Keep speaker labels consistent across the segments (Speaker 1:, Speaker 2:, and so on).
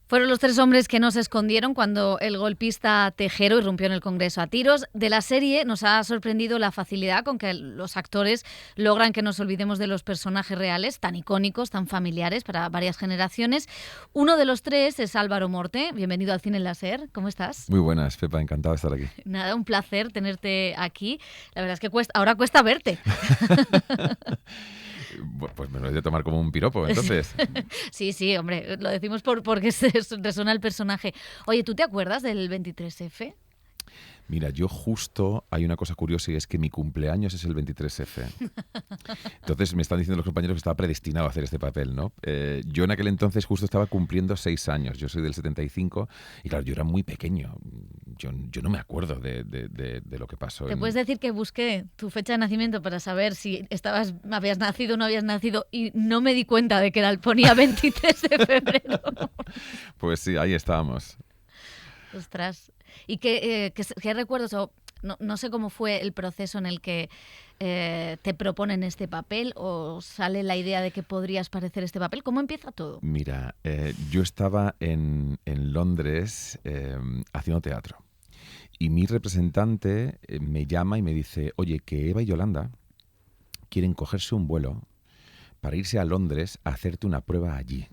Speaker 1: Fueron los 3 hombres que no se escondieron cuando el golpista Tejero irrumpió en el Congreso a tiros. De la serie nos ha sorprendido la facilidad con que los actores logran que nos olvidemos de los personajes reales, tan icónicos, tan familiares para varias generaciones. Uno de los 3 es Álvaro Morte. Bienvenido al Cine en la SER. ¿Cómo estás?
Speaker 2: Muy buenas, Pepa. Encantado de estar aquí.
Speaker 1: Nada, un placer tenerte aquí. La verdad es que ahora cuesta verte.
Speaker 2: Pues me lo he de tomar como un piropo, entonces.
Speaker 1: Sí, hombre, lo decimos porque resuena el personaje. Oye, ¿tú te acuerdas del 23F?
Speaker 2: Mira, yo justo, hay una cosa curiosa y es que mi cumpleaños es el 23F. Entonces me están diciendo los compañeros que estaba predestinado a hacer este papel, ¿no? Yo en aquel entonces justo estaba cumpliendo 6 años. Yo soy del 75 y claro, yo era muy pequeño. Yo no me acuerdo de lo que pasó.
Speaker 1: ¿Te puedes decir que busqué tu fecha de nacimiento para saber si habías nacido o no habías nacido y no me di cuenta de que ponía 23 de febrero?
Speaker 2: Pues sí, ahí estábamos.
Speaker 1: Ostras. ¿Y qué recuerdos o no sé cómo fue el proceso en el que te proponen este papel o sale la idea de que podrías parecer este papel? ¿Cómo empieza todo?
Speaker 2: Mira, yo estaba en Londres haciendo teatro y mi representante me llama y me dice, oye, que Eva y Yolanda quieren cogerse un vuelo para irse a Londres a hacerte una prueba allí.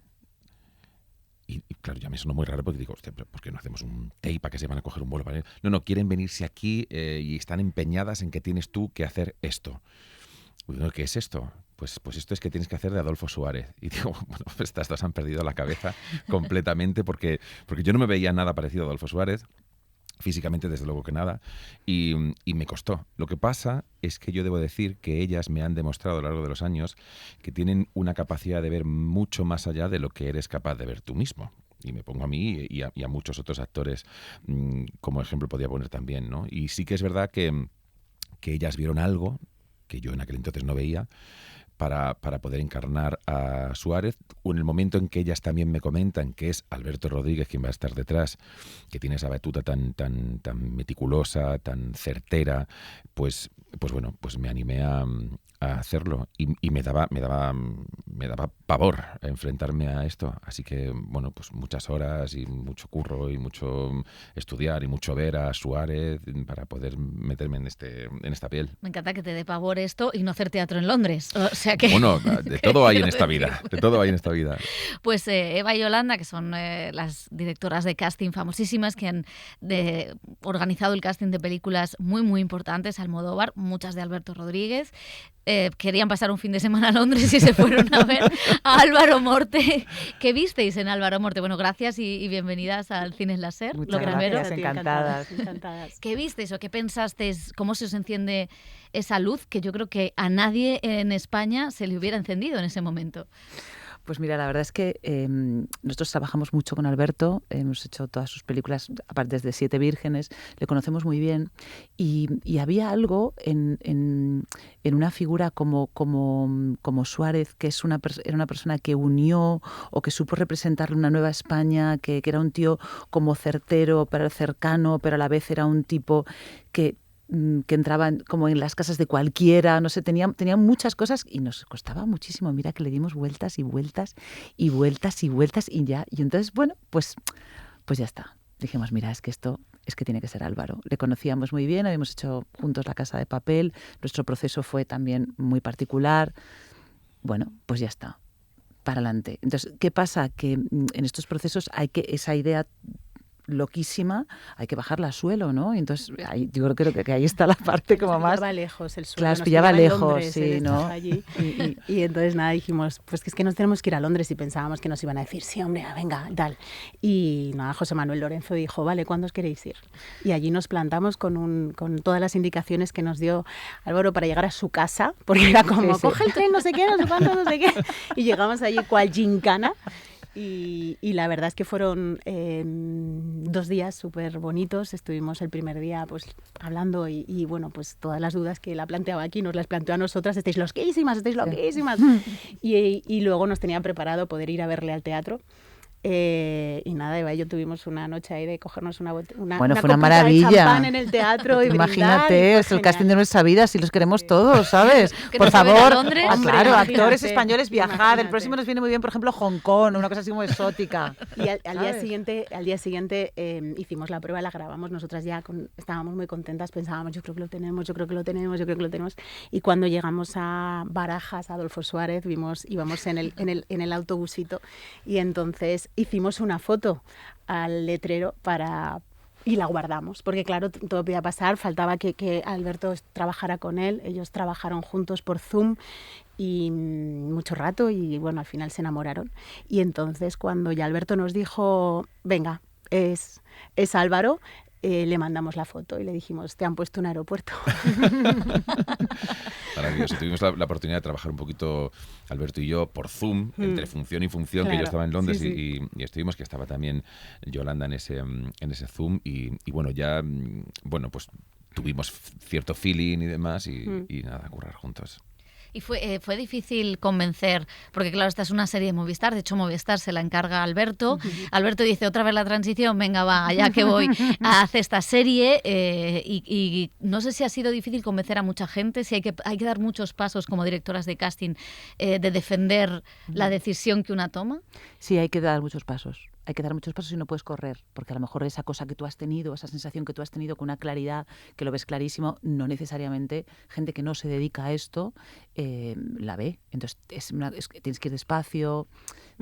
Speaker 2: Y claro, ya me sonó muy raro porque digo, hostia, ¿por qué no hacemos un tape para que se van a coger un vuelo para ir? No, quieren venirse aquí y están empeñadas en que tienes tú que hacer esto. Bueno, ¿qué es esto? Pues esto es que tienes que hacer de Adolfo Suárez. Y digo, bueno, pues estas dos han perdido la cabeza completamente porque yo no me veía nada parecido a Adolfo Suárez. Físicamente, desde luego que nada, y me costó. Lo que pasa es que yo debo decir que ellas me han demostrado a lo largo de los años que tienen una capacidad de ver mucho más allá de lo que eres capaz de ver tú mismo. Y me pongo a mí y a muchos otros actores como ejemplo podía poner también, ¿no? Y sí que es verdad que ellas vieron algo que yo en aquel entonces no veía, para poder encarnar a Suárez. En el momento en que ellas también me comentan que es Alberto Rodríguez quien va a estar detrás, que tiene esa batuta tan meticulosa, tan certera, pues bueno, pues me animé a hacerlo y me daba pavor enfrentarme a esto. Así que, bueno, pues muchas horas y mucho curro y mucho estudiar y mucho ver a Suárez para poder meterme en esta piel.
Speaker 1: Me encanta que te dé pavor esto y no hacer teatro en Londres. O sea que...
Speaker 2: Bueno, de todo hay en esta vida. De todo hay en esta vida.
Speaker 1: Pues Eva y Yolanda, que son las directoras de casting famosísimas que han organizado el casting de películas muy, muy importantes, Almodóvar, muchas de Alberto Rodríguez. Querían pasar un fin de semana a Londres y se fueron a ver a Álvaro Morte. ¿Qué visteis en Álvaro Morte? Bueno, gracias y bienvenidas al Cine en la SER.
Speaker 3: Muchas gracias, encantadas.
Speaker 1: ¿Qué visteis o qué pensasteis? ¿Cómo se os enciende esa luz que yo creo que a nadie en España se le hubiera encendido en ese momento?
Speaker 3: Pues mira, la verdad es que nosotros trabajamos mucho con Alberto, hemos hecho todas sus películas, aparte de Siete Vírgenes, le conocemos muy bien y había algo en una figura como Suárez, que era una persona que unió o que supo representar una nueva España, que era un tío como certero, pero cercano, pero a la vez era un tipo que entraba como en las casas de cualquiera, no sé, tenía muchas cosas y nos costaba muchísimo. Mira que le dimos vueltas y vueltas y vueltas y vueltas y ya. Y entonces, bueno, pues ya está. Dijimos, mira, es que tiene que ser Álvaro. Le conocíamos muy bien, habíamos hecho juntos La Casa de Papel, nuestro proceso fue también muy particular. Bueno, pues ya está, para adelante. Entonces, ¿qué pasa? Que en estos procesos esa idea loquísima, hay que bajarla al suelo, ¿no? Y entonces yo creo que ahí está la parte como más...
Speaker 4: Pillaba lejos el suelo.
Speaker 3: Claro, nos pillaba lejos,
Speaker 4: Londres,
Speaker 3: sí, ¿no?
Speaker 4: Allí. Y entonces nada, dijimos, pues que es que nos tenemos que ir a Londres y pensábamos que nos iban a decir, sí, hombre, venga, tal. Y nada, José Manuel Lorenzo dijo, vale, ¿cuándo os queréis ir? Y allí nos plantamos con todas las indicaciones que nos dio Álvaro para llegar a su casa, porque era como, coge el tren, no sé qué, no sé cuánto, no sé qué. Y llegamos allí cual gincana. Y la verdad es que fueron 2 días súper bonitos. Estuvimos el primer día pues hablando y bueno, pues todas las dudas que la planteaba aquí nos las planteó a nosotras. Estáis loquísimas. Y luego nos tenían preparado poder ir a verle al teatro. Y nada, Eva y yo tuvimos una noche ahí de cogernos una
Speaker 3: Bueno,
Speaker 4: una
Speaker 3: fue una
Speaker 4: copita
Speaker 3: maravilla.
Speaker 4: de champán en el teatro y brindar,
Speaker 3: Imagínate,
Speaker 4: y
Speaker 3: es
Speaker 4: fue
Speaker 3: el casting de
Speaker 4: genial.
Speaker 3: nuestra vida, si los queremos todos, ¿sabes?
Speaker 1: Que
Speaker 3: Por
Speaker 1: nos lleven a
Speaker 3: favor,
Speaker 1: Londres.
Speaker 3: claro,
Speaker 4: Hombre,
Speaker 3: actores
Speaker 4: imagínate,
Speaker 3: españoles viajar. El
Speaker 4: imagínate.
Speaker 3: próximo nos viene muy bien, por ejemplo, Hong Kong, una cosa así como exótica.
Speaker 4: Y al día
Speaker 3: ¿Sabes?
Speaker 4: siguiente hicimos la prueba, la grabamos, nosotras ya estábamos muy contentas, pensábamos, yo creo que lo tenemos, yo creo que lo tenemos, yo creo que lo tenemos. Y cuando llegamos a Barajas, a Adolfo Suárez, íbamos en el autobusito y entonces hicimos una foto al letrero y la guardamos, porque claro, todo podía pasar, faltaba que Alberto trabajara con él, ellos trabajaron juntos por Zoom y mucho rato y bueno, al final se enamoraron. Y entonces cuando ya Alberto nos dijo, venga, es Álvaro, le mandamos la foto y le dijimos, te han puesto un aeropuerto.
Speaker 2: Maravilloso. Tuvimos la oportunidad de trabajar un poquito, Alberto y yo, por Zoom, entre función y función, que yo
Speaker 4: Claro,
Speaker 2: estaba en Londres
Speaker 4: sí.
Speaker 2: y estuvimos, que estaba también Yolanda en ese Zoom y bueno, ya, bueno, pues tuvimos cierto feeling y demás y nada, currar juntos.
Speaker 1: Y fue difícil convencer, porque claro, esta es una serie de Movistar, de hecho Movistar se la encarga a Alberto. Alberto dice, otra vez la transición, venga, va, allá que voy, hace esta serie y no sé si ha sido difícil convencer a mucha gente, si hay que dar muchos pasos como directoras de casting de defender la decisión que una toma.
Speaker 3: Sí, hay que dar muchos pasos. Hay que dar muchos pasos y no puedes correr, porque a lo mejor esa cosa que tú has tenido, esa sensación que tú has tenido con una claridad, que lo ves clarísimo, no necesariamente gente que no se dedica a esto la ve. Entonces tienes que ir despacio,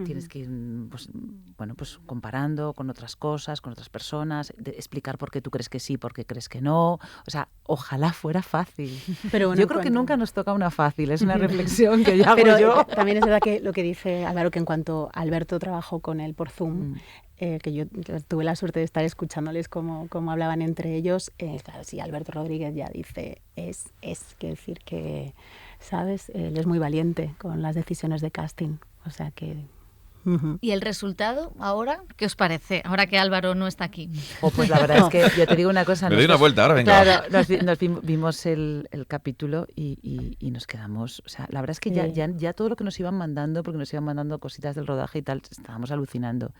Speaker 3: tienes que ir pues comparando con otras cosas, con otras personas, explicar por qué tú crees que sí, por qué crees que no. O sea, ojalá fuera fácil.
Speaker 4: Pero bueno,
Speaker 3: yo creo que nunca nos toca una fácil, es una reflexión que yo hago
Speaker 4: Pero
Speaker 3: yo.
Speaker 4: también es verdad que lo que dice Álvaro, que en cuanto Alberto trabajó con él por Zoom, que yo tuve la suerte de estar escuchándoles cómo hablaban entre ellos, claro, sí, Alberto Rodríguez ya dice, es que decir que, ¿sabes? Él es muy valiente con las decisiones de casting, o sea que...
Speaker 1: ¿Y el resultado ahora? ¿Qué os parece? Ahora que Álvaro no está aquí.
Speaker 3: Pues la verdad es que yo te digo una cosa.
Speaker 2: Me doy una vuelta ahora, venga.
Speaker 3: Claro, vimos el capítulo y nos quedamos. O sea, la verdad es que ya todo lo que nos iban mandando, porque nos iban mandando cositas del rodaje y tal, estábamos alucinando.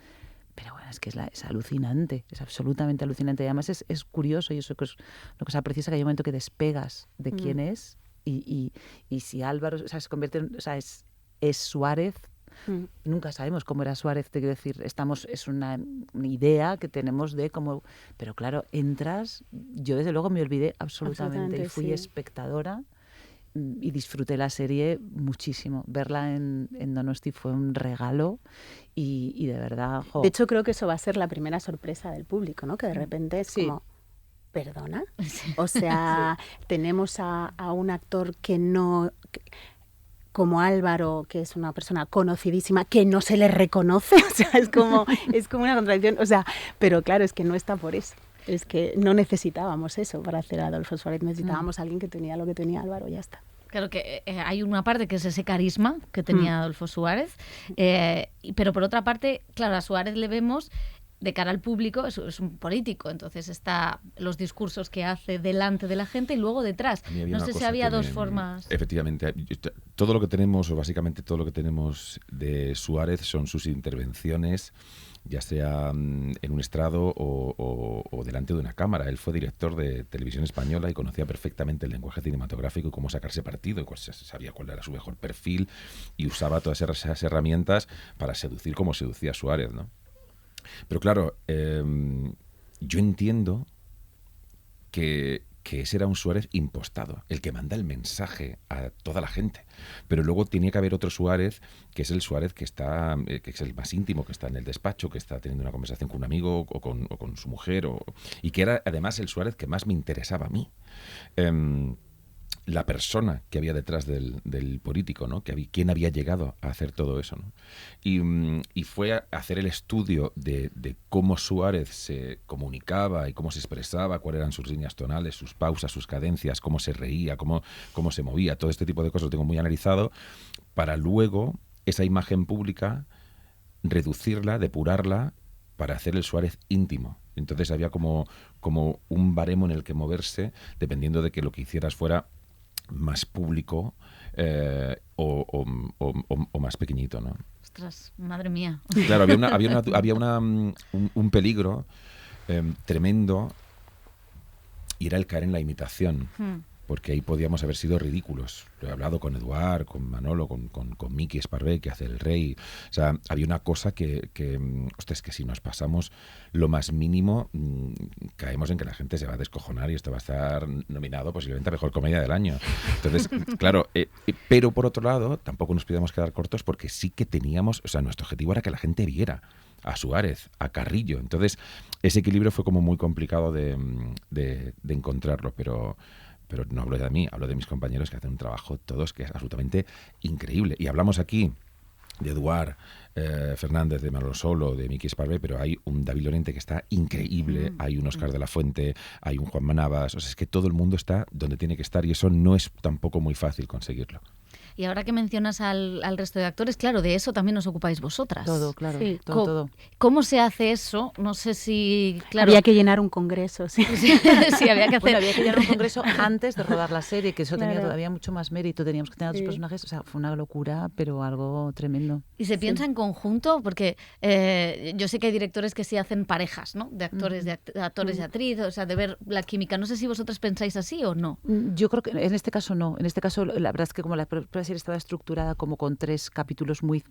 Speaker 3: Pero bueno, es que es alucinante, es absolutamente alucinante. Y además es curioso y eso que es una cosa precisa, que hay un momento que despegas de quién es y si Álvaro, o sea, se convierte en, o sea, es Suárez. Nunca sabemos cómo era Suárez, te quiero decir, es una idea que tenemos de cómo, pero claro, entras, yo desde luego me olvidé absolutamente y fui espectadora y disfruté la serie muchísimo. Verla en Donosti fue un regalo y de verdad...
Speaker 4: De hecho, creo que eso va a ser la primera sorpresa del público, ¿no? Que de repente es como... ¿Perdona? O sea, tenemos a un actor que no... como Álvaro, que es una persona conocidísima, que no se le reconoce, o sea, es como una contradicción, o sea, pero claro, es que no está por eso, es que no necesitábamos eso para hacer a Adolfo Suárez, necesitábamos a alguien que tenía lo que tenía Álvaro, ya está.
Speaker 1: Claro que hay una parte que es ese carisma que tenía Adolfo Suárez, pero por otra parte, claro, a Suárez le vemos... de cara al público, es un político, entonces está los discursos que hace delante de la gente y luego detrás. No sé si había dos formas.
Speaker 2: Efectivamente, todo lo que tenemos, o básicamente todo lo que tenemos de Suárez son sus intervenciones, ya sea en un estrado o delante de una cámara. Él fue director de Televisión Española y conocía perfectamente el lenguaje cinematográfico y cómo sacarse partido, y sabía cuál era su mejor perfil y usaba todas esas herramientas para seducir como seducía Suárez, ¿no? Pero claro, yo entiendo que ese era un Suárez impostado, el que manda el mensaje a toda la gente. Pero luego tenía que haber otro Suárez, que es el Suárez que es el más íntimo, que está en el despacho, que está teniendo una conversación con un amigo o con su mujer, y que era además el Suárez que más me interesaba a mí. La persona que había detrás del político, ¿no? Quién había llegado a hacer todo eso, ¿no? Y fue a hacer el estudio de cómo Suárez se comunicaba y cómo se expresaba, cuáles eran sus líneas tonales, sus pausas, sus cadencias, cómo se reía, cómo se movía, todo este tipo de cosas lo tengo muy analizado, para luego esa imagen pública reducirla, depurarla, para hacer el Suárez íntimo. Entonces había como un baremo en el que moverse, dependiendo de que lo que hicieras fuera más público o más pequeñito, ¿no?
Speaker 1: Ostras, madre mía.
Speaker 2: Claro, había un peligro tremendo, y era el caer en la imitación. Porque ahí podíamos haber sido ridículos. Lo he hablado con Eduard, con Manolo, con Miki Esparvé, que hace el rey. O sea, había una cosa que es que si nos pasamos lo más mínimo, caemos en que la gente se va a descojonar y esto va a estar nominado posiblemente a Mejor Comedia del Año. Entonces, claro, pero por otro lado, tampoco nos podíamos quedar cortos porque sí que teníamos, o sea, nuestro objetivo era que la gente viera a Suárez, a Carrillo. Entonces, ese equilibrio fue como muy complicado de encontrarlo, pero no hablo de mí, hablo de mis compañeros que hacen un trabajo todos que es absolutamente increíble. Y hablamos aquí de Eduard Fernández, de Manolo Solo, de Miki Esparvé, pero hay un David Lorente que está increíble, hay un Óscar de la Fuente, hay un Juan Manabas, o sea, es que todo el mundo está donde tiene que estar y eso no es tampoco muy fácil conseguirlo.
Speaker 1: Y ahora que mencionas al resto de actores, claro, de eso también os ocupáis vosotras.
Speaker 3: Todo, claro,
Speaker 4: sí.
Speaker 3: todo.
Speaker 1: ¿Cómo se hace eso? No sé si... Claro.
Speaker 4: Había que llenar un congreso, sí.
Speaker 1: Sí, había que hacer...
Speaker 3: Bueno, había que llenar un congreso antes de rodar la serie, que eso
Speaker 4: Claro.
Speaker 3: tenía todavía mucho más mérito. Teníamos que tener a los
Speaker 4: Sí.
Speaker 3: personajes, o sea, fue una locura, pero algo tremendo.
Speaker 1: ¿Y se piensa en conjunto? Porque yo sé que hay directores que sí hacen parejas, ¿no? De actores, de actores y actriz, o sea, de ver la química. No sé si vosotras pensáis así o no.
Speaker 3: Yo creo que en este caso no. En este caso, la verdad es que como la propia serie estaba estructurada como con 3 capítulos muy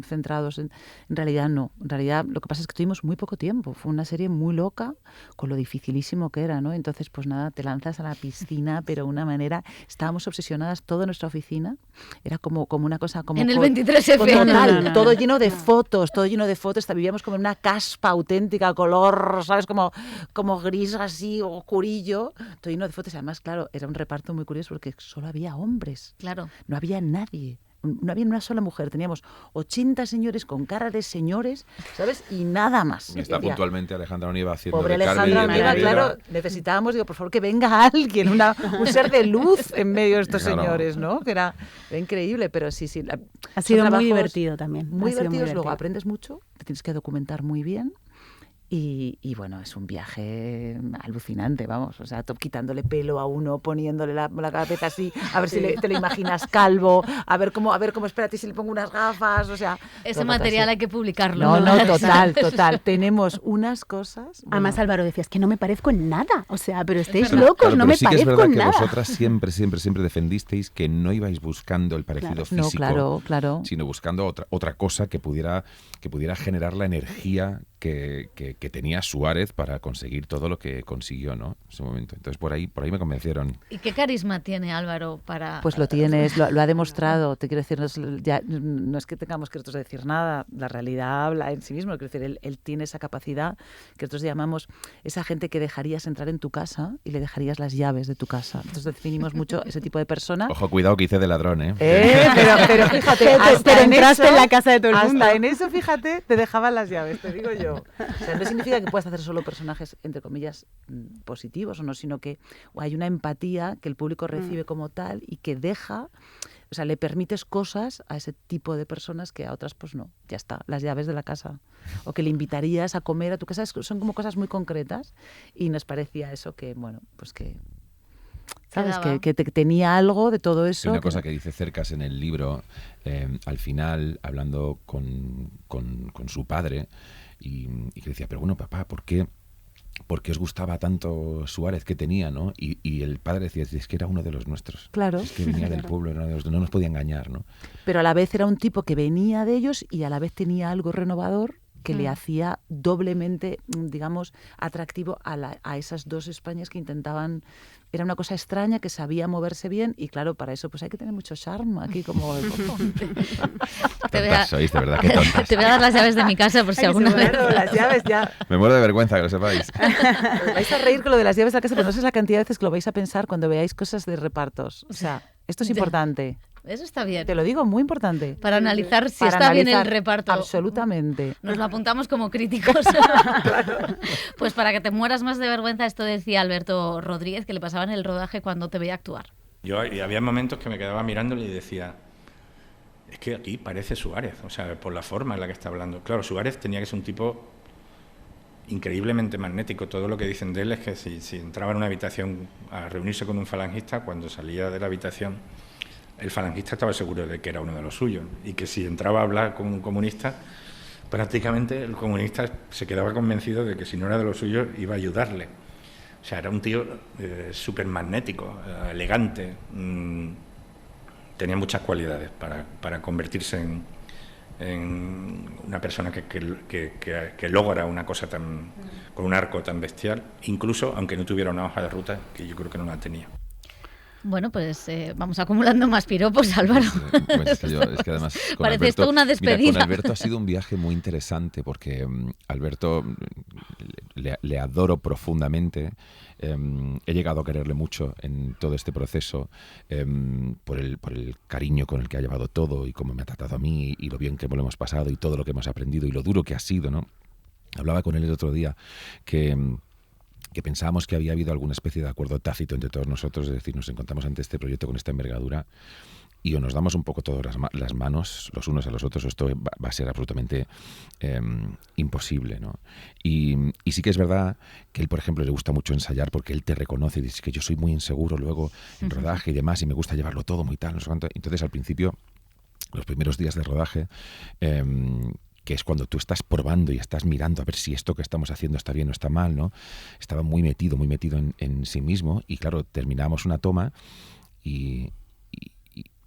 Speaker 3: centrados, en realidad no. En realidad lo que pasa es que tuvimos muy poco tiempo. Fue una serie muy loca, con lo dificilísimo que era, ¿no? Entonces, pues nada, te lanzas a la piscina, pero de una manera... Estábamos obsesionadas, toda nuestra oficina. Era como una cosa... como
Speaker 1: en el 23F.
Speaker 3: Total,
Speaker 4: No.
Speaker 3: todo lleno de fotos, todo lleno de fotos. Vivíamos como en una caspa auténtica, color, ¿sabes? Como gris así, oscurillo, todo lleno de fotos. Además, claro, era un reparto muy curioso porque solo había hombres.
Speaker 1: Claro.
Speaker 3: No había nadie. No había una sola mujer. Teníamos 80 señores con cara de señores, ¿sabes? Y nada más.
Speaker 2: Está puntualmente Alejandra Onieva haciendo
Speaker 3: Pobre
Speaker 2: de Carmen
Speaker 3: Alejandra
Speaker 2: y de
Speaker 3: Onieva,
Speaker 2: Rivera.
Speaker 3: claro, necesitábamos, digo, por favor, que venga alguien, un ser de luz en medio de estos
Speaker 2: Claro.
Speaker 3: señores, ¿no? Que era increíble, pero sí.
Speaker 4: Ha sido
Speaker 3: son
Speaker 4: muy
Speaker 3: trabajos
Speaker 4: divertido también.
Speaker 3: Muy
Speaker 4: Ha sido
Speaker 3: divertidos, luego
Speaker 4: divertido.
Speaker 3: aprendes mucho, te tienes que documentar muy bien. Y bueno, es un viaje alucinante, vamos, o sea, quitándole pelo a uno, poniéndole la cabeza así, a ver si te lo imaginas calvo, a ver cómo, espérate si le pongo unas gafas, o sea...
Speaker 1: Ese material hay que publicarlo.
Speaker 3: No, total. Tenemos unas cosas... bueno,
Speaker 4: Además, Álvaro decía, es que no me parezco en nada. O sea, pero estáis
Speaker 1: verdad.
Speaker 4: locos,
Speaker 2: Claro,
Speaker 4: no
Speaker 2: pero
Speaker 4: me
Speaker 2: sí que es
Speaker 4: parezco
Speaker 2: verdad
Speaker 4: en
Speaker 2: que
Speaker 4: nada.
Speaker 2: vosotras siempre defendisteis que no ibais buscando el parecido
Speaker 4: Claro.
Speaker 2: físico,
Speaker 3: claro.
Speaker 2: sino buscando otra cosa que pudiera generar la energía que tenía Suárez para conseguir todo lo que consiguió, ¿no? En ese momento. Entonces por ahí me convencieron.
Speaker 1: ¿Y qué carisma tiene Álvaro para...?
Speaker 3: Pues lo tienes, lo ha demostrado. Te quiero decir, no es que tengamos que nosotros decir nada, la realidad habla en sí mismo. Quiero decir, él tiene esa capacidad que nosotros llamamos esa gente que dejarías entrar en tu casa y le dejarías las llaves de tu casa. Entonces definimos mucho ese tipo de persona.
Speaker 2: Ojo, cuidado que hice de ladrón, ¿eh?
Speaker 3: Pero fíjate,
Speaker 4: Pero entraste en la casa de todo el mundo.
Speaker 3: Hasta en eso, fíjate, te dejaban las llaves, te digo yo. O sea, no significa que puedas hacer solo personajes, entre comillas, positivos o no, sino que hay una empatía que el público recibe como tal y que deja, o sea, le permites cosas a ese tipo de personas que a otras pues no, ya está, las llaves de la casa. O que le invitarías a comer a tu casa, son como cosas muy concretas y nos parecía eso que, bueno, pues que... ¿Sabes? Que tenía algo de todo eso.
Speaker 2: Y una cosa que dice Cercas en el libro, al final, hablando con su padre, y que decía, pero bueno, papá, ¿por qué os gustaba tanto Suárez que tenía, ¿no? Y el padre decía, es que era uno de los nuestros.
Speaker 3: Claro.
Speaker 2: Es que venía del pueblo, era uno de los, no nos podía engañar, ¿no?
Speaker 3: Pero a la vez era un tipo que venía de ellos y a la vez tenía algo renovador que le hacía doblemente, digamos, atractivo a esas dos Españas que intentaban... Era una cosa extraña, que sabía moverse bien y claro, para eso pues hay que tener mucho charme aquí como...
Speaker 2: Tontas sois, de verdad, qué tontas.
Speaker 1: Te voy a dar las llaves de mi casa por si alguna vez...
Speaker 3: Claro, las llaves ya...
Speaker 2: Me muero de vergüenza, que lo sepáis.
Speaker 3: Vais a reír con lo de las llaves de la casa, pero no sé la cantidad de veces que lo vais a pensar cuando veáis cosas de repartos. O sea, esto es importante.
Speaker 1: Eso está bien.
Speaker 3: Te lo digo, muy importante.
Speaker 1: Para analizar si
Speaker 3: Para
Speaker 1: está bien el
Speaker 3: analizar
Speaker 1: reparto.
Speaker 3: Absolutamente.
Speaker 1: Nos lo apuntamos como críticos. Pues para que te mueras más de vergüenza, esto decía Alberto Rodríguez, que le pasaba en el rodaje cuando te veía actuar.
Speaker 5: Y había momentos que me quedaba mirándole y decía, es que aquí parece Suárez, o sea, por la forma en la que está hablando. Claro, Suárez tenía que ser un tipo increíblemente magnético. Todo lo que dicen de él es que si entraba en una habitación a reunirse con un falangista, cuando salía de la habitación el falangista estaba seguro de que era uno de los suyos y que si entraba a hablar con un comunista, prácticamente el comunista se quedaba convencido de que si no era de los suyos iba a ayudarle. O sea, era un tío súper magnético, elegante, tenía muchas cualidades para convertirse en una persona que logra una cosa con un arco tan bestial, incluso aunque no tuviera una hoja de ruta, que yo creo que no la tenía.
Speaker 1: Bueno, pues vamos acumulando más piropos, Álvaro.
Speaker 2: Pues es que además
Speaker 1: parece esto una despedida.
Speaker 2: Mira, con Alberto ha sido un viaje muy interesante porque Alberto le adoro profundamente. He llegado a quererle mucho en todo este proceso por el cariño con el que ha llevado todo y cómo me ha tratado a mí y lo bien que lo hemos pasado y todo lo que hemos aprendido y lo duro que ha sido, ¿no? Hablaba con él el otro día que pensábamos que había habido alguna especie de acuerdo tácito entre todos nosotros, es decir, nos encontramos ante este proyecto con esta envergadura y o nos damos un poco todas las manos los unos a los otros, o esto va a ser absolutamente imposible, ¿no? Y sí que es verdad que él, por ejemplo, le gusta mucho ensayar porque él te reconoce y dice que yo soy muy inseguro luego en rodaje y demás y me gusta llevarlo todo muy tal, no sé cuánto. Entonces, al principio, los primeros días de rodaje, que es cuando tú estás probando y estás mirando a ver si esto que estamos haciendo está bien o está mal, ¿no? Estaba muy metido en sí mismo y claro, terminábamos una toma y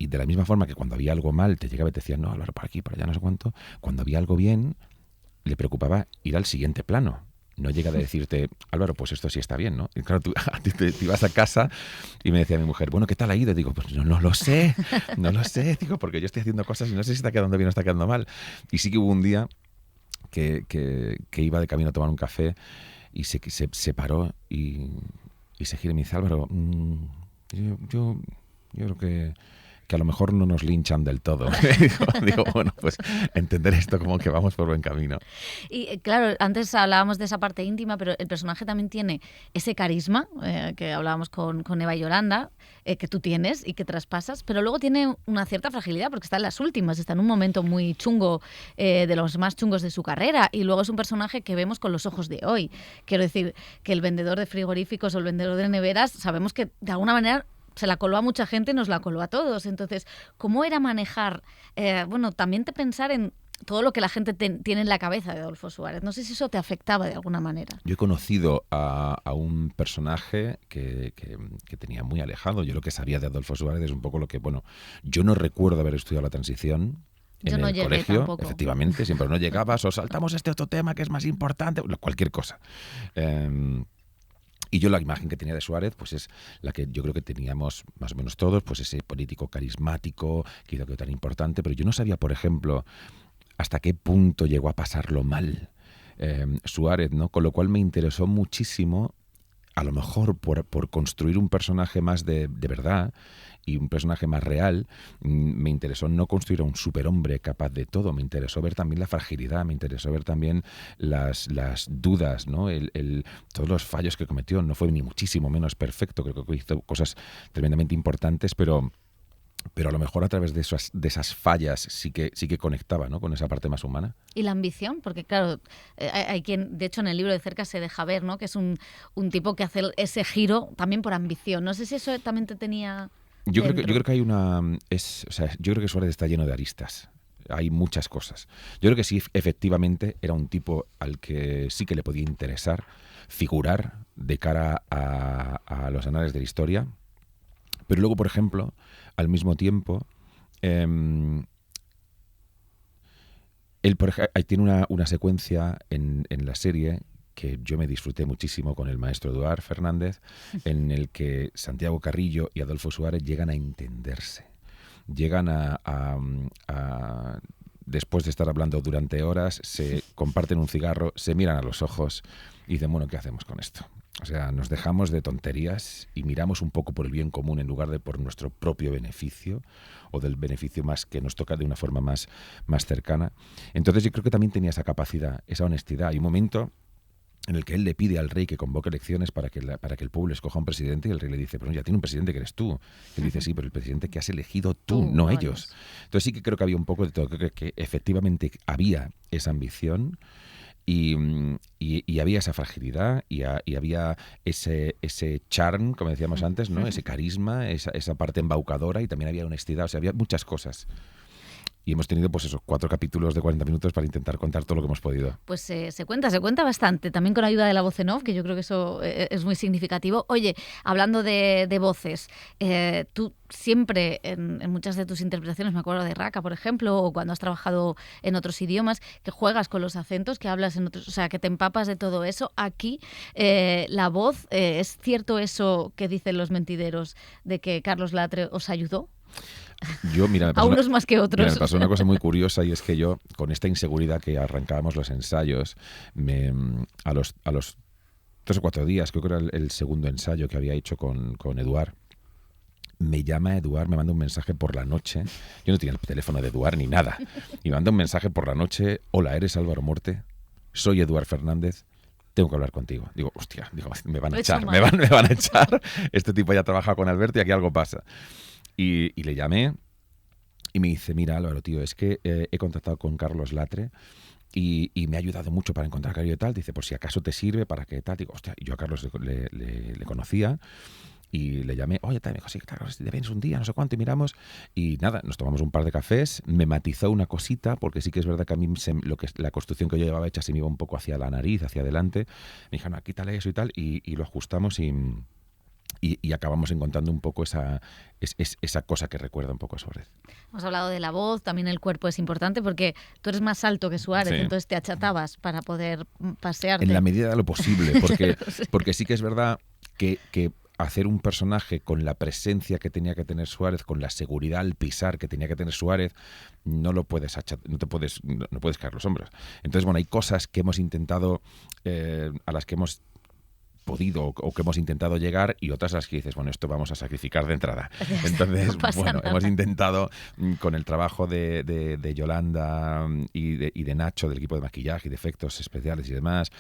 Speaker 2: de la misma forma que cuando había algo mal te llegaba y te decían, no, Álvaro, por aquí, por allá, no sé cuánto, cuando había algo bien le preocupaba ir al siguiente plano. No llega a decirte, Álvaro, pues esto sí está bien, ¿no? Y claro, tú te ibas a casa y me decía mi mujer, bueno, ¿qué tal ha ido? Y digo, pues no lo sé, digo, porque yo estoy haciendo cosas y no sé si está quedando bien o está quedando mal. Y sí que hubo un día que iba de camino a tomar un café y se paró y se gira y me dice, Álvaro, yo creo que a lo mejor no nos linchan del todo. digo, bueno, pues entender esto como que vamos por buen camino.
Speaker 1: Y claro, antes hablábamos de esa parte íntima, pero el personaje también tiene ese carisma que hablábamos con Eva y Yolanda, que tú tienes y que traspasas, pero luego tiene una cierta fragilidad porque está en las últimas, está en un momento muy chungo, de los más chungos de su carrera, y luego es un personaje que vemos con los ojos de hoy. Quiero decir, que el vendedor de frigoríficos o el vendedor de neveras, sabemos que de alguna manera se la coló a mucha gente y nos la coló a todos. Entonces, ¿cómo era manejar, también te pensar en todo lo que la gente tiene en la cabeza de Adolfo Suárez? No sé si eso te afectaba de alguna manera.
Speaker 2: Yo he conocido a un personaje que tenía muy alejado. Yo lo que sabía de Adolfo Suárez es un poco lo que, yo no recuerdo haber estudiado la transición en el colegio, tampoco. Efectivamente, siempre no llegabas o saltamos este otro tema que es más importante, cualquier cosa. Y yo la imagen que tenía de Suárez, pues es la que yo creo que teníamos más o menos todos, pues ese político carismático, que hizo que tan importante, pero yo no sabía, por ejemplo, hasta qué punto llegó a pasarlo mal Suárez, ¿no? Con lo cual me interesó muchísimo, a lo mejor por construir un personaje más de verdad y un personaje más real. Me interesó no construir a un superhombre capaz de todo, me interesó ver también la fragilidad, me interesó ver también las dudas, ¿no? Todos los fallos que cometió. No fue ni muchísimo menos perfecto, creo que hizo cosas tremendamente importantes, pero a lo mejor a través de esas fallas sí que conectaba, ¿no? Con esa parte más humana.
Speaker 1: Y la ambición, porque claro, hay quien, de hecho en el libro de cerca se deja ver, ¿no? Que es un tipo que hace ese giro también por ambición. No sé si eso también te tenía...
Speaker 2: Yo creo que hay yo creo que Suárez está lleno de aristas. Hay muchas cosas. Yo creo que sí, efectivamente, era un tipo al que sí que le podía interesar figurar de cara a los anales de la historia. Pero luego, por ejemplo, al mismo tiempo, él tiene una secuencia en la serie que yo me disfruté muchísimo con el maestro Eduard Fernández, en el que Santiago Carrillo y Adolfo Suárez llegan a entenderse. Llegan a después de estar hablando durante horas, se comparten un cigarro, se miran a los ojos y dicen, bueno, ¿qué hacemos con esto? O sea, nos dejamos de tonterías y miramos un poco por el bien común en lugar de por nuestro propio beneficio o del beneficio más que nos toca de una forma más cercana. Entonces yo creo que también tenía esa capacidad, esa honestidad. Hay un momento en el que él le pide al rey que convoque elecciones para que el pueblo escoja un presidente y el rey le dice, pero ya tiene un presidente que eres tú. Y él dice, sí, pero el presidente que has elegido tú, no ellos. Entonces sí que creo que había un poco de todo, creo que efectivamente había esa ambición. Y había esa fragilidad y había ese charm, como decíamos antes, ¿no? Ese carisma, esa parte embaucadora, y también había honestidad, o sea, había muchas cosas. Y hemos tenido, pues eso, 4 capítulos de 40 minutos para intentar contar todo lo que hemos podido.
Speaker 1: Pues se cuenta bastante, también con ayuda de la voz en off, que yo creo que eso es muy significativo. Oye, hablando de voces, tú siempre en muchas de tus interpretaciones, me acuerdo de Raka, por ejemplo, o cuando has trabajado en otros idiomas, que juegas con los acentos, que hablas en otros, o sea, que te empapas de todo eso. Aquí, la voz, ¿es cierto eso que dicen los mentideros de que Carlos Latre os ayudó?
Speaker 2: Mira,
Speaker 1: a unos más que otros.
Speaker 2: Mira, me pasó una cosa muy curiosa, y es que yo, con esta inseguridad que arrancábamos los ensayos, a los 3 o 4 días, creo que era el segundo ensayo que había hecho con Eduard, me llama Eduard, me manda un mensaje por la noche. Yo no tenía el teléfono de Eduard ni nada. Y me manda un mensaje por la noche: hola, ¿eres Álvaro Morte? Soy Eduard Fernández. Tengo que hablar contigo. Digo, hostia, me van a echar, me van a echar. Este tipo ya trabaja con Alberto y aquí algo pasa. Y le llamé y me dice: mira, Álvaro, tío, es que he contactado con Carlos Latre y me ha ayudado mucho para encontrar Cario y tal. Dice, por si acaso te sirve para que tal. Digo, hostia, yo a Carlos le conocía y le llamé. Oye, tal, me dijo, sí, Carlos, te vienes un día, no sé cuánto, y miramos. Y nada, nos tomamos un par de cafés, me matizó una cosita, porque sí que es verdad que a mí la construcción que yo llevaba hecha se me iba un poco hacia la nariz, hacia adelante. Me dijo, no, quítale eso y tal, y lo ajustamos y acabamos encontrando un poco esa cosa que recuerda un poco a Suárez.
Speaker 1: Hemos hablado de la voz, también el cuerpo es importante, porque tú eres más alto que Suárez, sí. Entonces te achatabas para poder pasearte.
Speaker 2: En la medida de lo posible, porque sí que es verdad que hacer un personaje con la presencia que tenía que tener Suárez, con la seguridad al pisar que tenía que tener Suárez, no puedes caer los hombros. Entonces, bueno, hay cosas que hemos intentado, a las que hemos podido o que hemos intentado llegar, y otras las que dices, bueno, esto vamos a sacrificar de entrada. Entonces, bueno, hemos intentado, con el trabajo de Yolanda y de Nacho, del equipo de maquillaje y de efectos especiales y demás,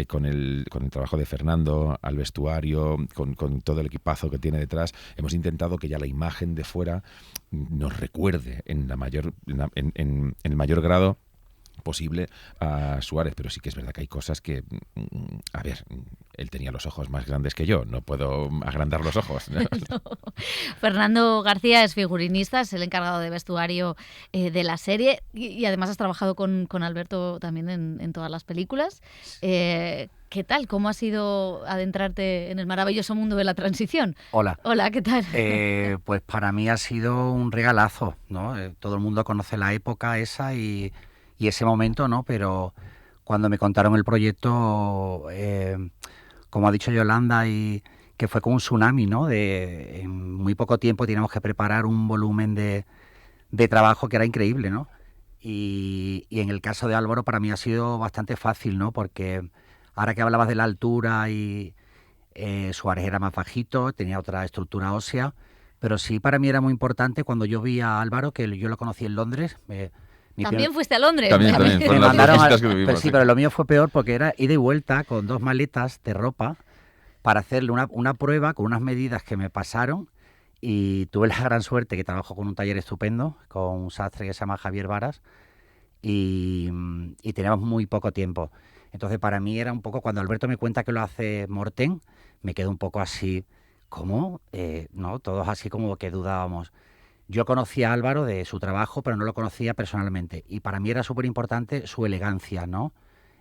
Speaker 2: con el trabajo de Fernando al vestuario, con todo el equipazo que tiene detrás, hemos intentado que ya la imagen de fuera nos recuerde en el mayor grado posible a Suárez, pero sí que es verdad que hay cosas que, a ver, él tenía los ojos más grandes que yo, no puedo agrandar los ojos. No.
Speaker 1: Fernando García es figurinista, es el encargado de vestuario de la serie, y además has trabajado con Alberto también en todas las películas. ¿Qué tal? ¿Cómo ha sido adentrarte en el maravilloso mundo de la transición?
Speaker 6: Hola.
Speaker 1: Hola, ¿qué tal?
Speaker 6: Pues para mí ha sido un regalazo, ¿no? Todo el mundo conoce la época esa y ese momento, ¿no? Pero cuando me contaron el proyecto, como ha dicho Yolanda, y que fue como un tsunami, ¿no? En muy poco tiempo teníamos que preparar un volumen de trabajo que era increíble, ¿no? Y en el caso de Álvaro para mí ha sido bastante fácil, ¿no? Porque ahora que hablabas de la altura, y Suárez era más bajito, tenía otra estructura ósea, pero sí para mí era muy importante cuando yo vi a Álvaro, que yo lo conocí en Londres.
Speaker 1: ¿También fuiste a Londres?
Speaker 2: También.
Speaker 6: Me mandaron pero sí, pero lo mío fue peor, porque era ida y vuelta con 2 maletas de ropa para hacerle una prueba con unas medidas que me pasaron, y tuve la gran suerte que trabajo con un taller estupendo, con un sastre que se llama Javier Varas, y teníamos muy poco tiempo. Entonces para mí era un poco, cuando Alberto me cuenta que lo hace Morten, me quedo un poco así, ¿cómo? ¿No? Todos así como que dudábamos. Yo conocía a Álvaro de su trabajo, pero no lo conocía personalmente. Y para mí era súper importante su elegancia, ¿no?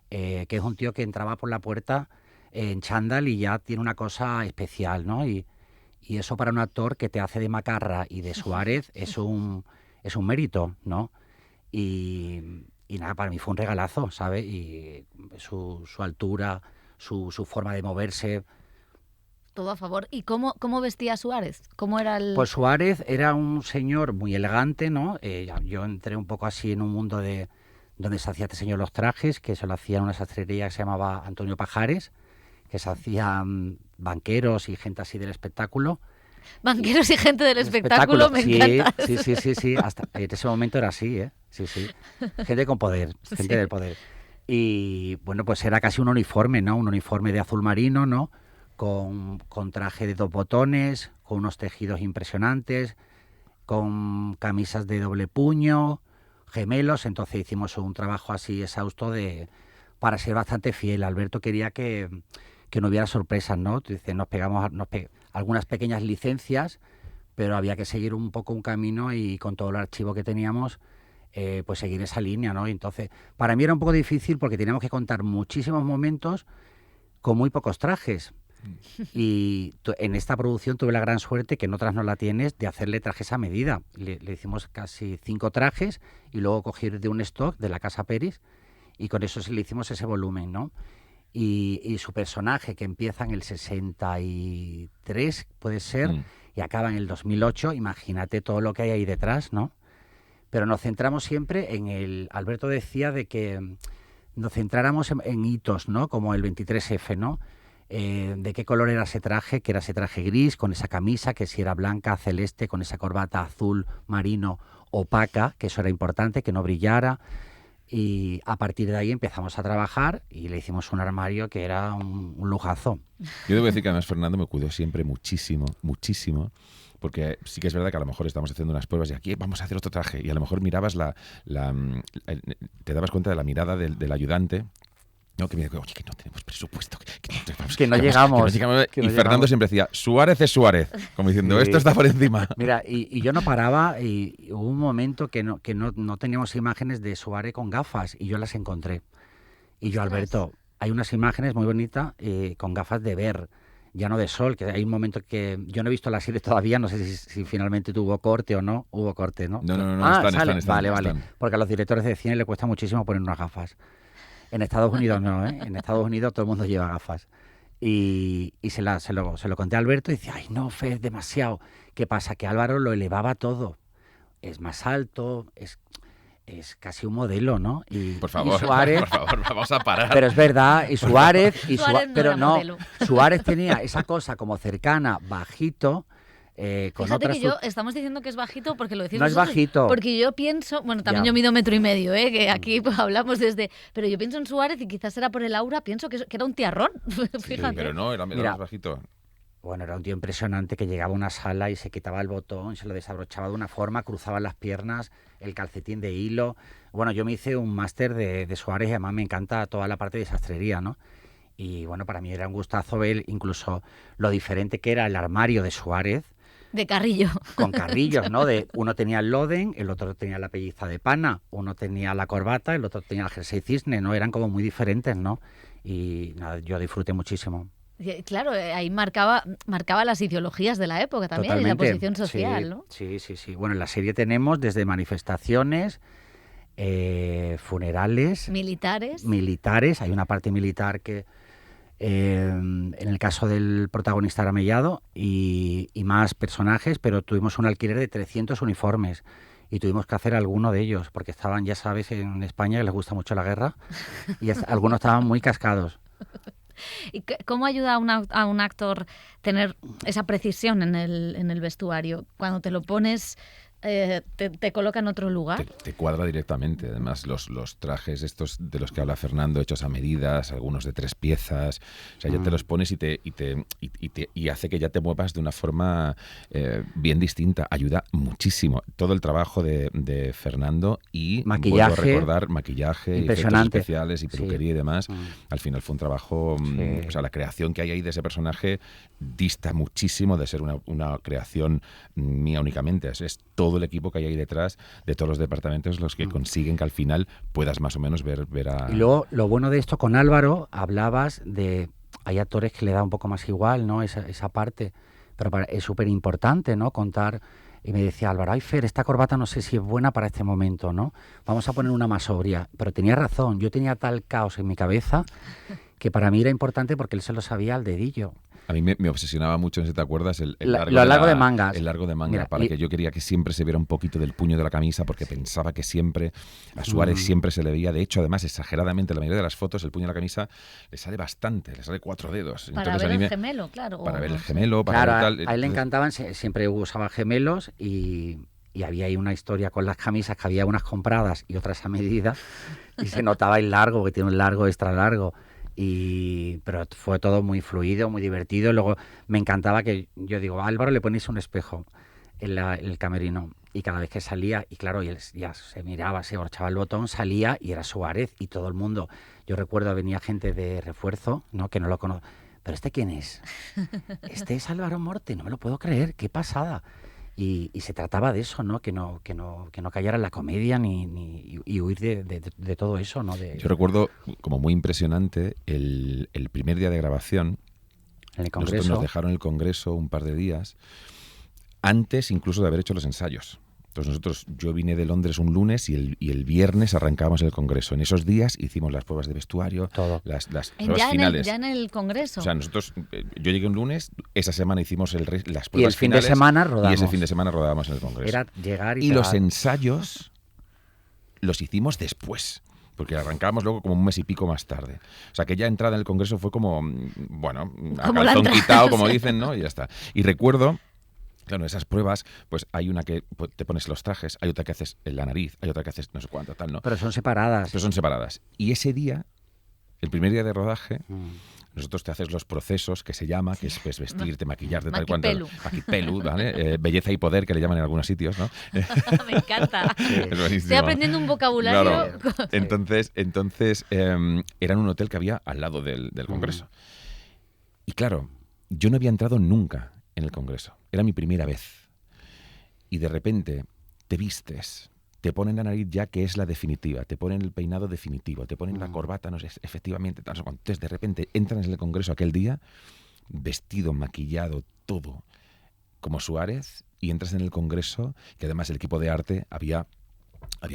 Speaker 6: Que es un tío que entraba por la puerta en chándal y ya tiene una cosa especial, ¿no? Y eso para un actor que te hace de Macarra y de Suárez es un mérito, ¿no? Y nada, para mí fue un regalazo, ¿sabes? Y su altura, su forma de moverse.
Speaker 1: Todo a favor. ¿Y cómo vestía Suárez? ¿Cómo era el...?
Speaker 6: Pues Suárez era un señor muy elegante, ¿no? Yo entré un poco así en un mundo donde se hacía este señor los trajes, que se lo hacía en una sastrería que se llamaba Antonio Pajares, que se hacían banqueros y gente así del espectáculo.
Speaker 1: Banqueros y gente del espectáculo, me encanta.
Speaker 6: Sí. Hasta en ese momento era así, ¿eh? Sí. Gente con poder, gente del poder. Y bueno, pues era casi un uniforme, ¿no? Un uniforme de azul marino, ¿no? Con traje de 2 botones, con unos tejidos impresionantes, con camisas de doble puño, gemelos. Entonces hicimos un trabajo así exhausto de para ser bastante fiel. Alberto quería que no hubiera sorpresas, ¿no? Dice, nos pegamos algunas pequeñas licencias, pero había que seguir un poco un camino y con todo el archivo que teníamos, pues seguir esa línea, ¿no? Y entonces, para mí era un poco difícil porque teníamos que contar muchísimos momentos con muy pocos trajes. Y en esta producción tuve la gran suerte, que en otras no la tienes, de hacerle trajes a medida. Le hicimos casi 5 trajes y luego cogí de un stock de la Casa Peris y con eso le hicimos ese volumen, ¿no? Y su personaje, que empieza en el 63, puede ser, y acaba en el 2008, imagínate todo lo que hay ahí detrás, ¿no? Pero nos centramos siempre en Alberto decía de que nos centráramos en hitos, ¿no? Como el 23F, ¿no? De qué color era ese traje, que era ese traje gris, con esa camisa, que si era blanca, celeste, con esa corbata azul marino opaca, que eso era importante, que no brillara. Y a partir de ahí empezamos a trabajar y le hicimos un armario que era un lujazo.
Speaker 2: Yo debo decir que además Fernando me cuidó siempre muchísimo, porque sí que es verdad que a lo mejor estamos haciendo unas pruebas y aquí vamos a hacer otro traje y a lo mejor mirabas te dabas cuenta de la mirada del ayudante. No, que me dijo, oye, que no tenemos presupuesto,
Speaker 6: que no llegamos.
Speaker 2: Y Fernando siempre decía, Suárez es Suárez, como diciendo, esto está por encima.
Speaker 6: Mira, y yo no paraba y hubo un momento que no teníamos imágenes de Suárez con gafas y yo las encontré. Y yo, Alberto, hay unas imágenes muy bonitas con gafas de ver, ya no de sol, que hay un momento que yo no he visto la serie todavía, no sé si finalmente tuvo corte o no. Hubo corte, ¿no?
Speaker 2: No, están.
Speaker 6: Vale. Porque a los directores de cine les cuesta muchísimo poner unas gafas. En Estados Unidos no, ¿eh? En Estados Unidos todo el mundo lleva gafas. Y se lo conté a Alberto y decía, ay, no, Fe, es demasiado. ¿Qué pasa? Que Álvaro lo elevaba todo. Es más alto, es casi un modelo, ¿no?
Speaker 2: Por favor, vamos a parar.
Speaker 6: Pero es verdad, y Suárez... Suárez tenía esa cosa como cercana, bajito...
Speaker 1: Fíjate que estamos diciendo que es bajito porque lo decís
Speaker 6: no
Speaker 1: vosotros,
Speaker 6: es bajito.
Speaker 1: Porque yo pienso, bueno, también yo mido 1,5 metros, que aquí pues, hablamos desde... Pero yo pienso en Suárez y quizás era por el aura, pienso que era un tiarrón, fíjate.
Speaker 2: Sí, pero no, era más bajito.
Speaker 6: Bueno, era un tío impresionante que llegaba a una sala y se quitaba el botón, se lo desabrochaba de una forma, cruzaba las piernas, el calcetín de hilo. Bueno, yo me hice un máster de Suárez y además me encanta toda la parte de sastrería, ¿no? Y bueno, para mí era un gustazo ver incluso lo diferente que era el armario de Suárez.
Speaker 1: De Carrillo.
Speaker 6: Con carrillos, ¿no? Uno tenía el loden, el otro tenía la pelliza de pana, uno tenía la corbata, el otro tenía el jersey cisne, ¿no? Eran como muy diferentes, ¿no? Y nada, yo disfruté muchísimo.
Speaker 1: Claro, ahí marcaba las ideologías de la época también. Totalmente. Y la posición social, ¿no?
Speaker 6: Sí. Bueno, en la serie tenemos desde manifestaciones, funerales... Militares, hay una parte militar que... en el caso del protagonista era Mellado y más personajes, pero tuvimos un alquiler de 300 uniformes y tuvimos que hacer alguno de ellos porque estaban, ya sabes, en España que les gusta mucho la guerra y algunos estaban muy cascados.
Speaker 1: ¿Y cómo ayuda a un actor tener esa precisión en el vestuario? Cuando te lo pones... te coloca en otro lugar.
Speaker 2: Te cuadra directamente. Además, los trajes estos de los que habla Fernando, hechos a medidas, algunos de 3 piezas, o sea, ya te los pones y hace que ya te muevas de una forma bien distinta. Ayuda muchísimo. Todo el trabajo de Fernando y
Speaker 6: maquillaje,
Speaker 2: vuelvo a recordar, maquillaje, efectos especiales y peluquería y demás. Al final fue un trabajo, o sea, la creación que hay ahí de ese personaje dista muchísimo de ser una creación mía únicamente. Es todo el equipo que hay ahí detrás de todos los departamentos los que consiguen que al final puedas más o menos ver a...
Speaker 6: Y luego, lo bueno de esto con Álvaro, hablabas de... Hay actores que le da un poco más igual, ¿no? Esa parte, pero es súper importante, ¿no? Contar... Y me decía Álvaro, ay Fer, esta corbata no sé si es buena para este momento, ¿no? Vamos a poner una más sobria. Pero tenía razón, yo tenía tal caos en mi cabeza que para mí era importante porque él se lo sabía al dedillo.
Speaker 2: A mí me obsesionaba mucho, no sé si te acuerdas, el
Speaker 6: largo de mangas.
Speaker 2: El largo de manga, que yo quería que siempre se viera un poquito del puño de la camisa, porque pensaba que siempre, a Suárez siempre se le veía. De hecho, además, exageradamente, la mayoría de las fotos, el puño de la camisa le sale bastante, le sale 4 dedos.
Speaker 1: Para ver el gemelo, claro.
Speaker 2: Para ver el gemelo, para
Speaker 6: ver
Speaker 2: tal.
Speaker 6: A él le encantaban, siempre usaba gemelos y había ahí una historia con las camisas, que había unas compradas y otras a medida, y se notaba el largo, porque tiene un largo extra largo. Pero fue todo muy fluido, muy divertido. Luego me encantaba que yo digo, a Álvaro le ponéis un espejo en el camerino y cada vez que salía, y claro, y él ya se miraba, se abrochaba el botón, salía y era Suárez y todo el mundo. Yo recuerdo venía gente de refuerzo, ¿no? Que no lo conozco. ¿Pero este quién es? Este es Álvaro Morte, no me lo puedo creer, qué pasada. Y se trataba de eso, ¿no? Que no cayera en la comedia y huir de todo eso, ¿no?
Speaker 2: Yo recuerdo como muy impresionante el primer día de grabación.
Speaker 6: En el Congreso.
Speaker 2: Nosotros nos dejaron el Congreso un par de días antes incluso de haber hecho los ensayos. Entonces yo vine de Londres un lunes y el viernes arrancábamos el Congreso. En esos días hicimos las pruebas de vestuario,
Speaker 6: todo.
Speaker 2: las pruebas finales.
Speaker 1: Ya en el Congreso.
Speaker 2: O sea, yo llegué un lunes, esa semana hicimos las pruebas finales.
Speaker 6: Y el fin de semana rodamos.
Speaker 2: Y ese fin de semana rodábamos en el Congreso.
Speaker 6: Era llegar y
Speaker 2: pegar. Los ensayos los hicimos después, porque arrancábamos luego como un mes y pico más tarde. O sea, que ya entrada en el Congreso fue como, bueno, a calzón quitado, como dicen, ¿no? Y ya está. Y recuerdo... Claro, esas pruebas, pues hay una que te pones los trajes, hay otra que haces en la nariz, hay otra que haces no sé cuánto, tal, ¿no?
Speaker 6: Pero son separadas.
Speaker 2: Y ese día, el primer día de rodaje, nosotros te haces los procesos que se llama, que es vestirte, maquillarte, tal cual. Maquipelu, ¿vale? Belleza y poder, que le llaman en algunos sitios, ¿no?
Speaker 1: Me encanta.
Speaker 2: Sí.
Speaker 1: Estoy aprendiendo un vocabulario.
Speaker 2: Claro. Entonces era en un hotel que había al lado del Congreso. Y claro, yo no había entrado nunca en el Congreso. Era mi primera vez. Y de repente te vistes, te ponen la nariz ya que es la definitiva, te ponen el peinado definitivo, te ponen la corbata, no sé, efectivamente, tal, no sé cuánto. Entonces de repente entras en el Congreso aquel día, vestido, maquillado, todo, como Suárez, y entras en el Congreso, que además el equipo de arte había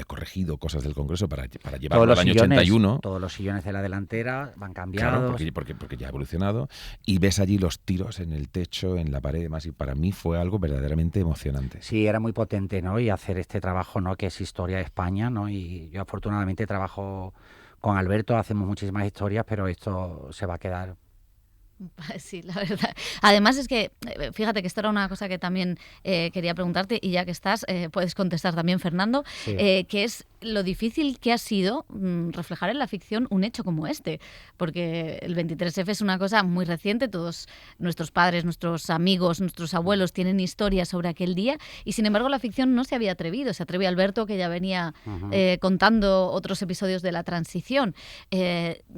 Speaker 2: corregido cosas del Congreso para llevarlo al año 81.
Speaker 6: Todos los sillones de la delantera van cambiados.
Speaker 2: Claro, porque ya ha evolucionado. Y ves allí los tiros en el techo, en la pared y demás. Y para mí fue algo verdaderamente emocionante.
Speaker 6: Sí, era muy potente, ¿no? Y hacer este trabajo, ¿no? Que es historia de España, ¿no? Y yo afortunadamente trabajo con Alberto, hacemos muchísimas historias, pero esto se va a quedar...
Speaker 1: Sí, la verdad. Además es que, fíjate que esto era una cosa que también quería preguntarte, y ya que estás, puedes contestar también, Fernando,
Speaker 6: sí.
Speaker 1: Que es lo difícil que ha sido reflejar en la ficción un hecho como este, porque el 23F es una cosa muy reciente, todos nuestros padres, nuestros amigos, nuestros abuelos tienen historias sobre aquel día, y sin embargo la ficción no se había atrevido, se atrevió Alberto, que ya venía contando otros episodios de la transición.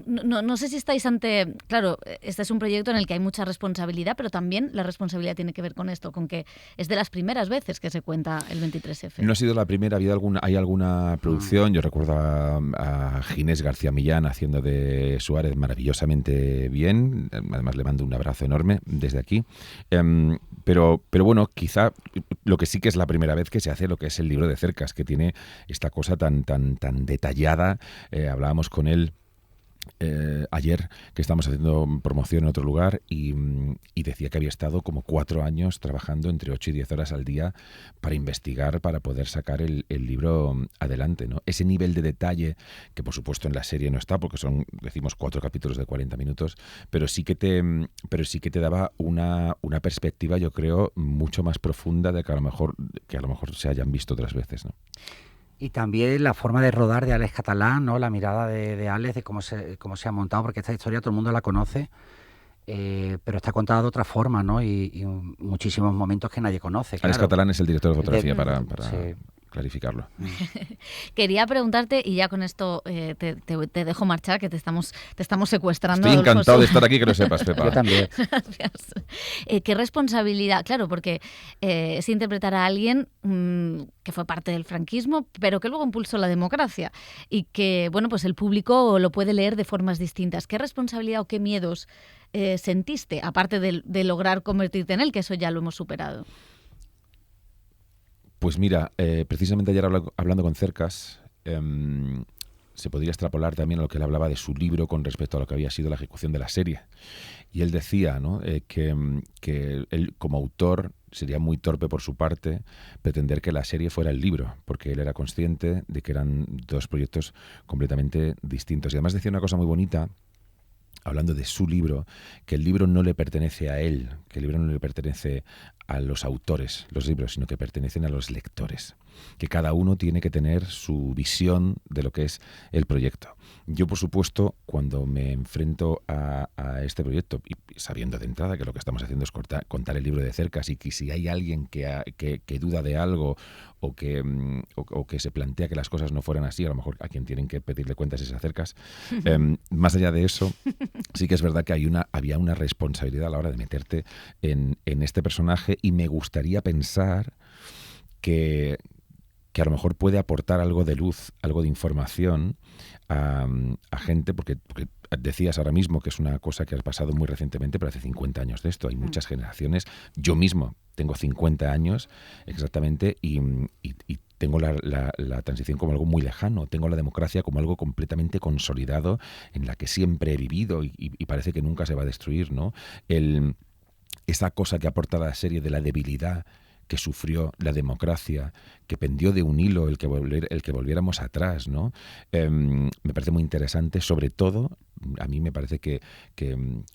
Speaker 1: No sé si estáis ante... Claro, este es un proyecto en el que hay mucha responsabilidad, pero también la responsabilidad tiene que ver con esto, con que es de las primeras veces que se cuenta el 23F.
Speaker 2: No ha sido la primera, hay alguna producción. Yo recuerdo a Ginés García Millán haciendo de Suárez maravillosamente bien. Además le mando un abrazo enorme desde aquí. Pero bueno, quizá lo que sí que es la primera vez que se hace lo que es el libro de Cercas, que tiene esta cosa tan detallada. Hablábamos con él ayer, que estábamos haciendo promoción en otro lugar, y decía que había estado como 4 años trabajando entre 8 y 10 horas al día para investigar, para poder sacar el libro adelante, ¿no? Ese nivel de detalle, que por supuesto en la serie no está, porque decimos 4 capítulos de 40 minutos, pero sí que te daba una perspectiva, yo creo, mucho más profunda de que a lo mejor se hayan visto otras veces, ¿no?
Speaker 6: Y también la forma de rodar de Alex Catalán, ¿no? La mirada de Alex, de cómo se ha montado, porque esta historia todo el mundo la conoce, pero está contada de otra forma, ¿no? Y muchísimos momentos que nadie conoce.
Speaker 2: Alex Catalán es el director de fotografía, para
Speaker 6: sí.
Speaker 2: clarificarlo.
Speaker 1: Quería preguntarte, y ya con esto te dejo marchar, que te estamos secuestrando.
Speaker 2: Estoy encantado de estar aquí, que lo sepas, Pepa.
Speaker 6: Yo también.
Speaker 1: Gracias. ¿Qué responsabilidad? Claro, porque es interpretar a alguien que fue parte del franquismo, pero que luego impulsó la democracia, y que, bueno, pues el público lo puede leer de formas distintas. ¿Qué responsabilidad o qué miedos sentiste, aparte de lograr convertirte en él, que eso ya lo hemos superado?
Speaker 2: Pues mira, precisamente ayer hablando con Cercas, se podría extrapolar también a lo que él hablaba de su libro con respecto a lo que había sido la ejecución de la serie. Y él decía, ¿no? que él como autor sería muy torpe por su parte pretender que la serie fuera el libro, porque él era consciente de que eran 2 proyectos completamente distintos. Y además decía una cosa muy bonita, hablando de su libro, que el libro no le pertenece a él, que el libro no le pertenece a los autores, los libros, sino que pertenecen a los lectores, que cada uno tiene que tener su visión de lo que es el proyecto. Yo, por supuesto, cuando me enfrento a este proyecto, y sabiendo de entrada que lo que estamos haciendo es contar el libro de Cercas, y que si hay alguien que duda de algo o que se plantea que las cosas no fueran así, a lo mejor a quien tienen que pedirle cuentas es a Cercas. Más allá de eso, sí que es verdad que había una responsabilidad a la hora de meterte en este personaje, y me gustaría pensar que a lo mejor puede aportar algo de luz, algo de información a gente, porque decías ahora mismo que es una cosa que ha pasado muy recientemente, pero hace 50 años de esto. Hay muchas generaciones. Yo mismo tengo 50 años exactamente y tengo la transición como algo muy lejano. Tengo la democracia como algo completamente consolidado en la que siempre he vivido y parece que nunca se va a destruir, ¿no? Esa cosa que aporta la serie de la debilidad que sufrió la democracia, que pendió de un hilo el que volviéramos atrás, ¿no? Me parece muy interesante. Sobre todo, a mí me parece que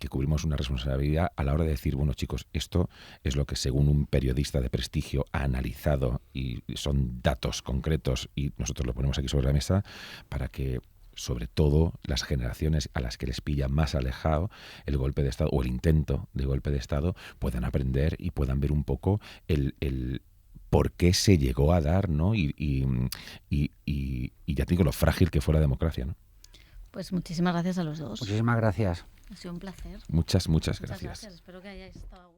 Speaker 2: cubrimos una responsabilidad a la hora de decir, bueno, chicos, esto es lo que según un periodista de prestigio ha analizado y son datos concretos y nosotros lo ponemos aquí sobre la mesa para que, sobre todo, las generaciones a las que les pilla más alejado el golpe de Estado o el intento de golpe de Estado puedan aprender y puedan ver un poco el por qué se llegó a dar, ¿no? Y ya te digo, lo frágil que fue la democracia, ¿no?
Speaker 1: Pues muchísimas gracias a los dos.
Speaker 6: Muchísimas gracias.
Speaker 1: Ha sido un placer.
Speaker 2: Muchas gracias.
Speaker 1: Espero que hayáis estado